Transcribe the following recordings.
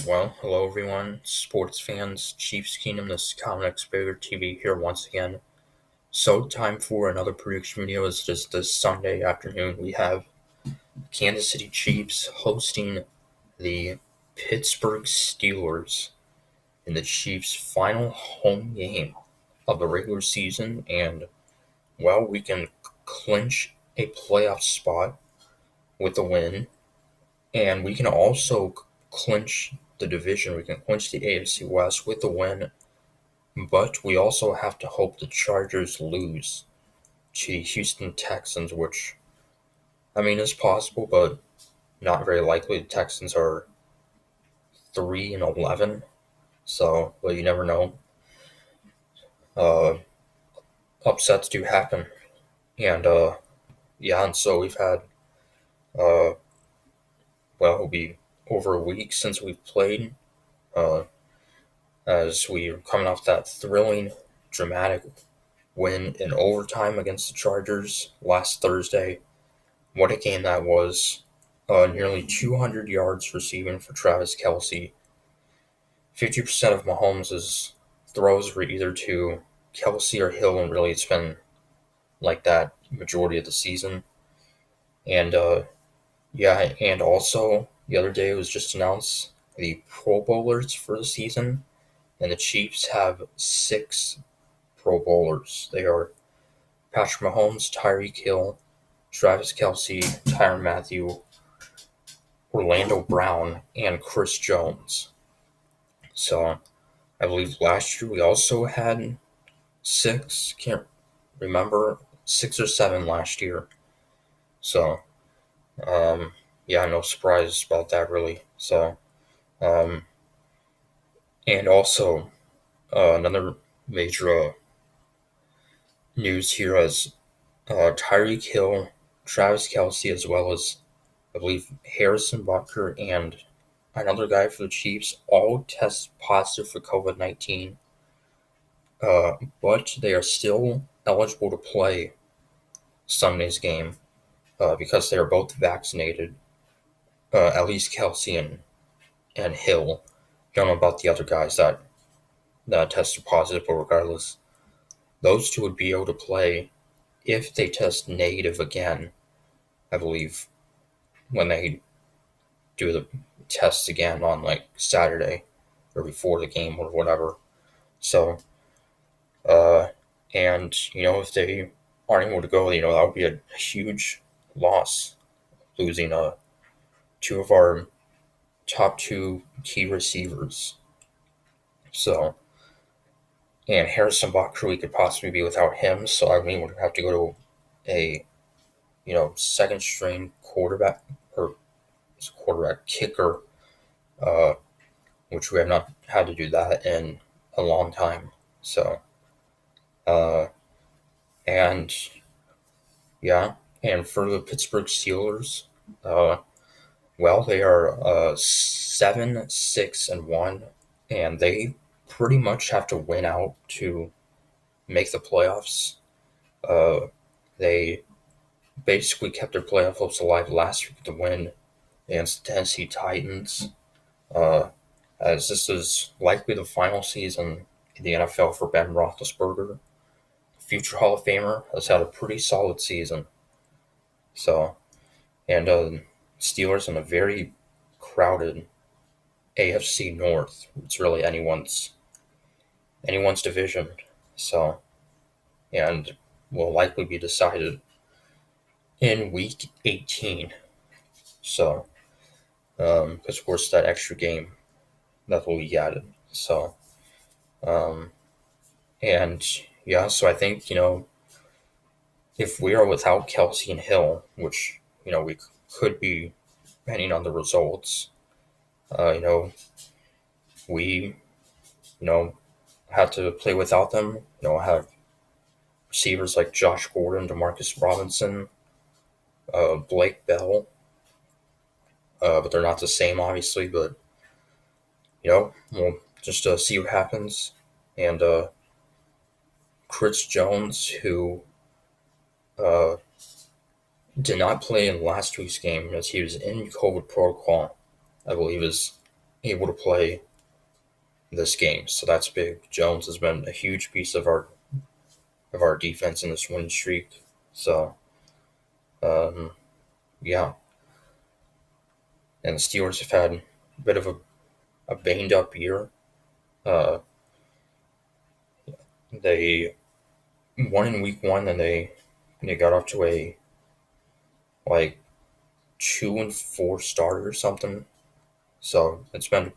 Well, hello everyone, sports fans, Chiefs Kingdom, this is Common Expander TV here once again. So, time for another prediction video. It's just this Sunday afternoon. We have Kansas City Chiefs hosting the Pittsburgh Steelers in the Chiefs' final home game of the regular season. And, well, we can clinch a playoff spot with a win, and we can also clinch the division. We can clinch the AFC West with a win. But we also have to hope the Chargers lose to the Houston Texans, which, I mean, is possible, but not very likely. The Texans are 3-11, so, well, you never know. Uh, Upsets do happen, and yeah, and so we've had, uh, well, it'll be over a week since we've played, uh, as we're coming off that thrilling, dramatic win in overtime against the Chargers last Thursday. What a game that was. Nearly 200 yards receiving for Travis Kelce. 50% of Mahomes' throws were either to Kelce or Hill, and really it's been like that majority of the season. And yeah, and also the other day it was just announced the Pro Bowlers for the season, and the Chiefs have 6 Pro Bowlers. They are Patrick Mahomes, Tyreek Hill, Travis Kelce, Tyrann Mathieu, Orlando Brown, and Chris Jones. So I believe last year we also had 6. Can't remember, 6 or 7 last year. So yeah, no surprise about that really. So um, and also another major news here is Tyreek Hill, Travis Kelce, as well as I believe Harrison Butker and another guy for the Chiefs all test positive for COVID-19, but they are still eligible to play Sunday's game because they are both vaccinated. At least Kelce and Hill. Don't know about the other guys that tested positive, but regardless, those two would be able to play if they test negative again. I believe when they do the tests again on like Saturday or before the game or whatever. So, uh, and if they aren't able to go, that would be a huge loss, losing two of our top 2 key receivers. So, and Harrison Butker, we could possibly be without him. So I mean, we'd have to go to a second string quarterback or quarterback kicker, uh, which we have not had to do that in a long time. So, uh, and yeah, and for the Pittsburgh Steelers, uh, well, they are 7-6-1, and they pretty much have to win out to make the playoffs. Uh, they basically kept their playoff hopes alive last week with the win against the Tennessee Titans, uh, as this is likely the final season in the NFL for Ben Roethlisberger. Future Hall of Famer has had a pretty solid season. So, and Steelers in a very crowded AFC North. It's really anyone's division. So, and will likely be decided in Week 18. So, because of course that extra game that will be added. So, um, and yeah, so I think if we are without Kelce and Hill, which we could be, depending on the results, we have to play without them. Have receivers like Josh Gordon, Demarcus Robinson, Blake Bell, but they're not the same, obviously. But we'll just see what happens. And Chris Jones, who uh, did not play in last week's game as he was in COVID protocol, I believe is able to play this game, so that's big. Jones has been a huge piece of our defense in this win streak. So um, yeah, and the Steelers have had a bit of a banged up year. Uh, they won in week one, and they got off to a like 2-4 start or something. So it's been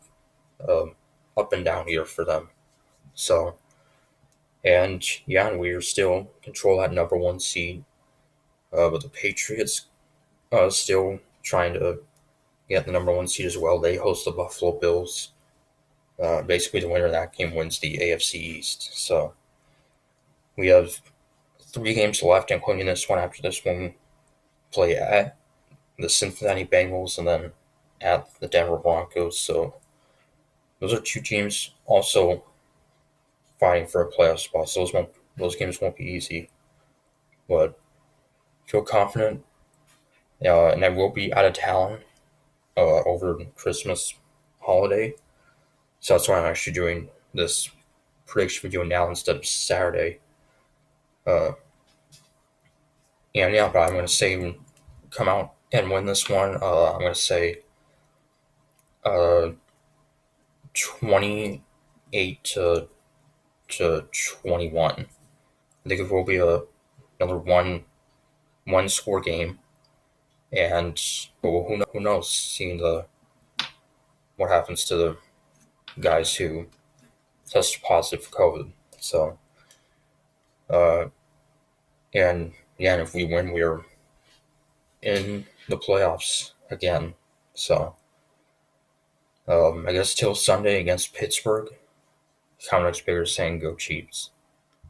um, up and down here for them. So and yeah, and we still control that number one seed. But the Patriots still trying to get the number one seed as well. They host the Buffalo Bills. Basically, the winner of that game wins the AFC East. So we have 3 games left, including this one. After this one, play at the Cincinnati Bengals and then at the Denver Broncos. So those are 2 teams also fighting for a playoff spot. So those games won't be easy, but feel confident. And I will be out of town over Christmas holiday. So that's why I'm actually doing this prediction video now instead of Saturday. Uh, and yeah, but I'm going to say come out and win this one. I'm going to say uh, 28 to 21. I think it will be another one score game. And well, who knows? Seeing what happens to the guys who tested positive for COVID. So, uh, and yeah, and if we win, we're in the playoffs again. So, I guess till Sunday against Pittsburgh. Comics Bigger saying go Chiefs.